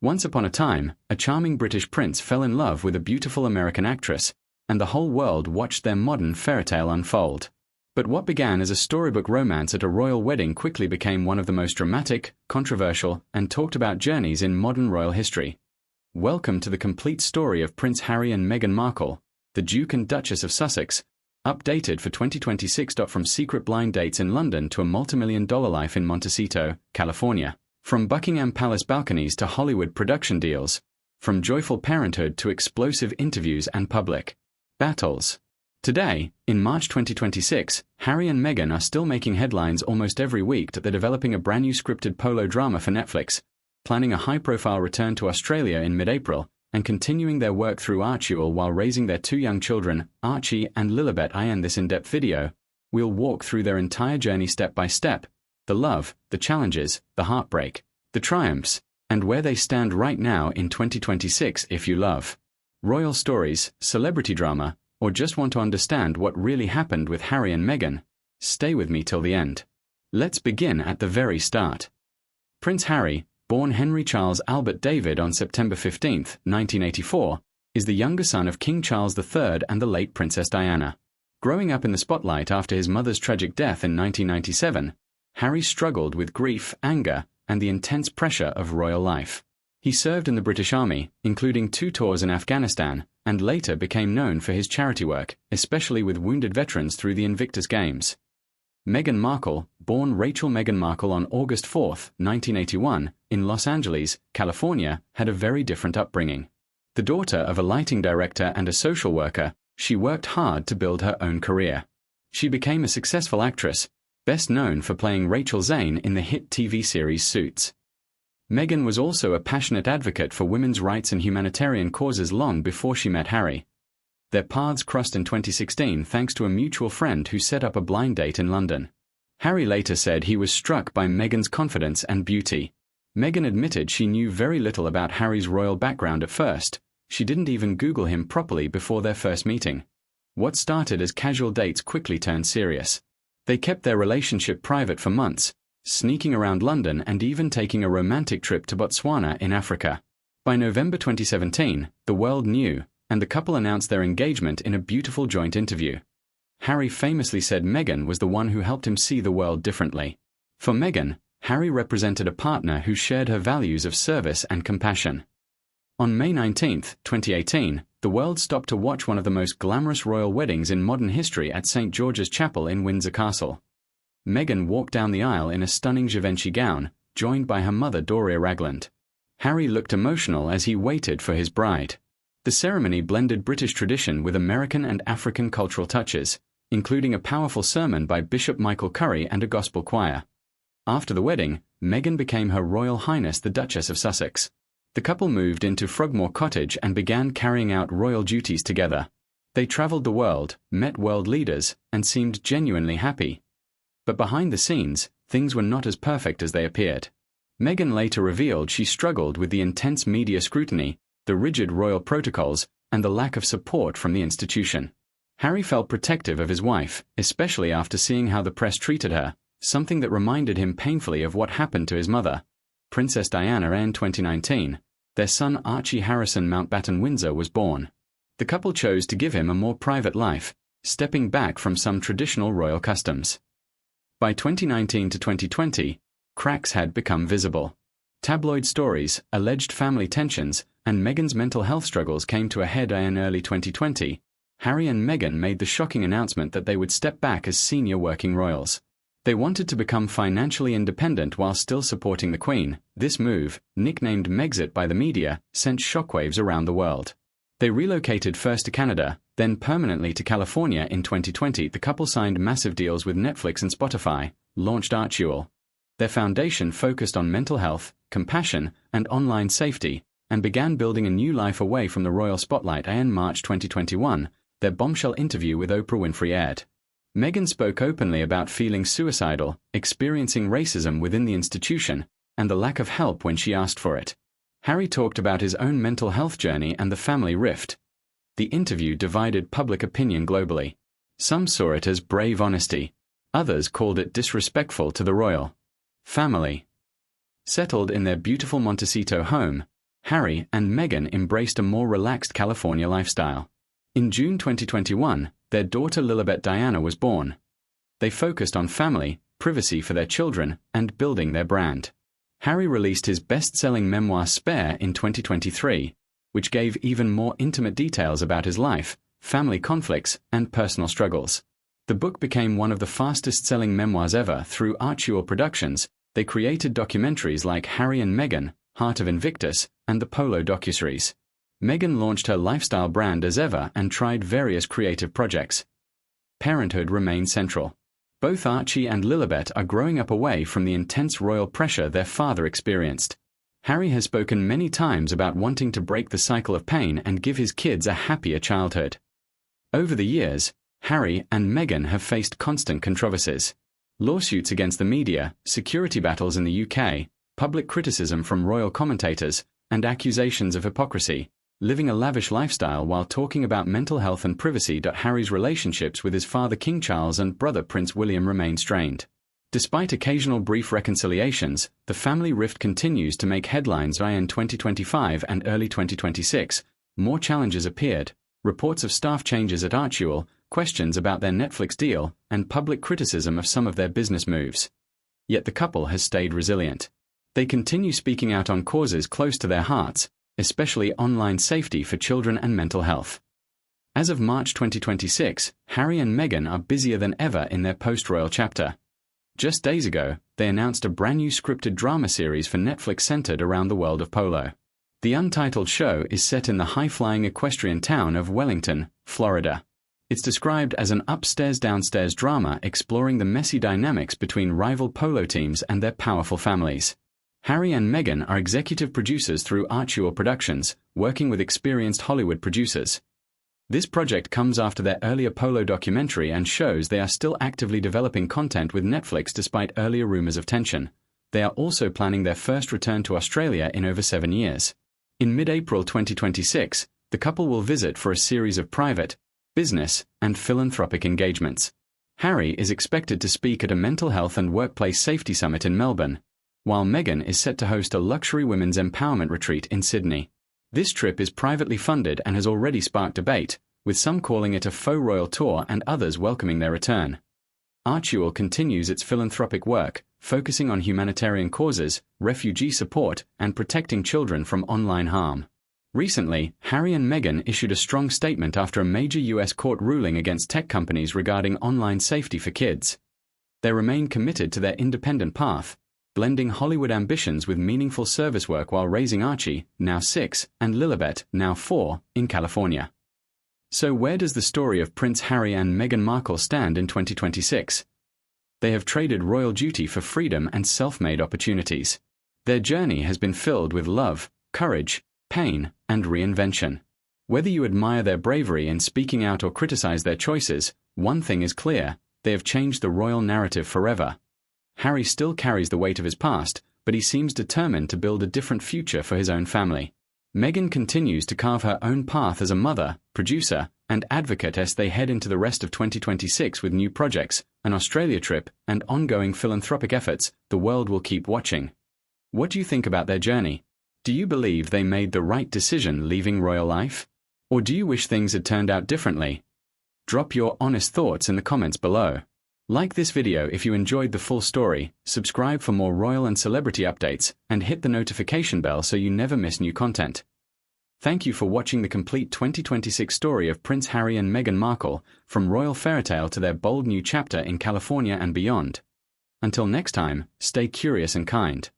Once upon a time, a charming British prince fell in love with a beautiful American actress, and the whole world watched their modern fairytale unfold. But what began as a storybook romance at a royal wedding quickly became one of the most dramatic, controversial, and talked about journeys in modern royal history. Welcome to the complete story of Prince Harry and Meghan Markle, the Duke and Duchess of Sussex, updated for 2026. From secret blind dates in London to a multimillion-dollar life in Montecito, California. From Buckingham Palace balconies to Hollywood production deals. From joyful parenthood to explosive interviews and public battles. Today, in March 2026, Harry and Meghan are still making headlines almost every week that they're developing a brand new scripted Polo drama for Netflix, planning a high-profile return to Australia in mid-April, and continuing their work through Archewell while raising their two young children, Archie and Lilibet. In this in-depth video, we'll walk through their entire journey step by step, the love, the challenges, the heartbreak, the triumphs, and where they stand right now in 2026. If you love royal stories, celebrity drama, or just want to understand what really happened with Harry and Meghan, stay with me till the end. Let's begin at the very start. Prince Harry, born Henry Charles Albert David on September 15, 1984, is the younger son of King Charles III and the late Princess Diana. Growing up in the spotlight after his mother's tragic death in 1997, Harry struggled with grief, anger, and the intense pressure of royal life. He served in the British Army, including 2 tours in Afghanistan, and later became known for his charity work, especially with wounded veterans through the Invictus Games. Meghan Markle, born Rachel Meghan Markle on August 4, 1981, in Los Angeles, California, had a very different upbringing. The daughter of a lighting director and a social worker, she worked hard to build her own career. She became a successful actress, best known for playing Rachel Zane in the hit TV series Suits. Meghan was also a passionate advocate for women's rights and humanitarian causes long before she met Harry. Their paths crossed in 2016 thanks to a mutual friend who set up a blind date in London. Harry later said he was struck by Meghan's confidence and beauty. Meghan admitted she knew very little about Harry's royal background at first. She didn't even Google him properly before their first meeting. What started as casual dates quickly turned serious. They kept their relationship private for months, sneaking around London and even taking a romantic trip to Botswana in Africa. By November 2017, the world knew, and the couple announced their engagement in a beautiful joint interview. Harry famously said Meghan was the one who helped him see the world differently. For Meghan, Harry represented a partner who shared her values of service and compassion. On May 19, 2018, the world stopped to watch one of the most glamorous royal weddings in modern history at St. George's Chapel in Windsor Castle. Meghan walked down the aisle in a stunning Givenchy gown, joined by her mother Doria Ragland. Harry looked emotional as he waited for his bride. The ceremony blended British tradition with American and African cultural touches, including a powerful sermon by Bishop Michael Curry and a gospel choir. After the wedding, Meghan became Her Royal Highness the Duchess of Sussex. The couple moved into Frogmore Cottage and began carrying out royal duties together. They travelled the world, met world leaders, and seemed genuinely happy. But behind the scenes, things were not as perfect as they appeared. Meghan later revealed she struggled with the intense media scrutiny, the rigid royal protocols, and the lack of support from the institution. Harry felt protective of his wife, especially after seeing how the press treated her, something that reminded him painfully of what happened to his mother, Princess Diana. In 2019, their son Archie Harrison Mountbatten-Windsor was born. The couple chose to give him a more private life, stepping back from some traditional royal customs. By 2019 to 2020, cracks had become visible. Tabloid stories, alleged family tensions, and Meghan's mental health struggles came to a head in early 2020. Harry and Meghan made the shocking announcement that they would step back as senior working royals. They wanted to become financially independent while still supporting the Queen. This move, nicknamed Megxit by the media, sent shockwaves around the world. They relocated first to Canada, then permanently to California in 2020. The couple signed massive deals with Netflix and Spotify, launched Archewell. Their foundation focused on mental health, compassion, and online safety, and began building a new life away from the royal spotlight. In March 2021, their bombshell interview with Oprah Winfrey aired. Meghan spoke openly about feeling suicidal, experiencing racism within the institution, and the lack of help when she asked for it. Harry talked about his own mental health journey and the family rift. The interview divided public opinion globally. Some saw it as brave honesty. Others called it disrespectful to the royal family. Settled in their beautiful Montecito home, Harry and Meghan embraced a more relaxed California lifestyle. In June 2021, their daughter Lilibet Diana was born. They focused on family, privacy for their children, and building their brand. Harry released his best-selling memoir Spare in 2023, which gave even more intimate details about his life, family conflicts, and personal struggles. The book became one of the fastest-selling memoirs ever through Archewell Productions. They created documentaries like Harry and Meghan, Heart of Invictus, and the Polo docuseries. Meghan launched her lifestyle brand as ever and tried various creative projects. Parenthood remained central. Both Archie and Lilibet are growing up away from the intense royal pressure their father experienced. Harry has spoken many times about wanting to break the cycle of pain and give his kids a happier childhood. Over the years, Harry and Meghan have faced constant controversies. Lawsuits against the media, security battles in the UK, public criticism from royal commentators, and accusations of hypocrisy. Living a lavish lifestyle while talking about mental health and privacy. Harry's relationships with his father King Charles and brother Prince William remain strained. Despite occasional brief reconciliations, the family rift continues to make headlines. In 2025 and early 2026, more challenges appeared: reports of staff changes at Archewell, questions about their Netflix deal, and public criticism of some of their business moves. Yet the couple has stayed resilient. They continue speaking out on causes close to their hearts, especially online safety for children and mental health. As of March 2026, Harry and Meghan are busier than ever in their post-royal chapter. Just days ago, they announced a brand new scripted drama series for Netflix centered around the world of polo. The Untitled show is set in the high-flying equestrian town of Wellington, Florida. It's described as an upstairs-downstairs drama exploring the messy dynamics between rival polo teams and their powerful families. Harry and Meghan are executive producers through Archewell Productions, working with experienced Hollywood producers. This project comes after their earlier polo documentary and shows they are still actively developing content with Netflix despite earlier rumors of tension. They are also planning their first return to Australia in over 7 years. In mid-April 2026, the couple will visit for a series of private, business, and philanthropic engagements. Harry is expected to speak at a mental health and workplace safety summit in Melbourne, while Meghan is set to host a luxury women's empowerment retreat in Sydney. This trip is privately funded and has already sparked debate, with some calling it a faux royal tour and others welcoming their return. Archewell continues its philanthropic work, focusing on humanitarian causes, refugee support, and protecting children from online harm. Recently, Harry and Meghan issued a strong statement after a major US court ruling against tech companies regarding online safety for kids. They remain committed to their independent path, blending Hollywood ambitions with meaningful service work while raising Archie, now 6, and Lilibet, now 4, in California. So where does the story of Prince Harry and Meghan Markle stand in 2026? They have traded royal duty for freedom and self-made opportunities. Their journey has been filled with love, courage, pain, and reinvention. Whether you admire their bravery in speaking out or criticize their choices, one thing is clear: they have changed the royal narrative forever. Harry still carries the weight of his past, but he seems determined to build a different future for his own family. Meghan continues to carve her own path as a mother, producer, and advocate as they head into the rest of 2026 with new projects, an Australia trip, and ongoing philanthropic efforts. The world will keep watching. What do you think about their journey? Do you believe they made the right decision leaving royal life? Or do you wish things had turned out differently? Drop your honest thoughts in the comments below. Like this video if you enjoyed the full story, subscribe for more royal and celebrity updates, and hit the notification bell so you never miss new content. Thank you for watching the complete 2026 story of Prince Harry and Meghan Markle, from royal fairytale to their bold new chapter in California and beyond. Until next time, stay curious and kind.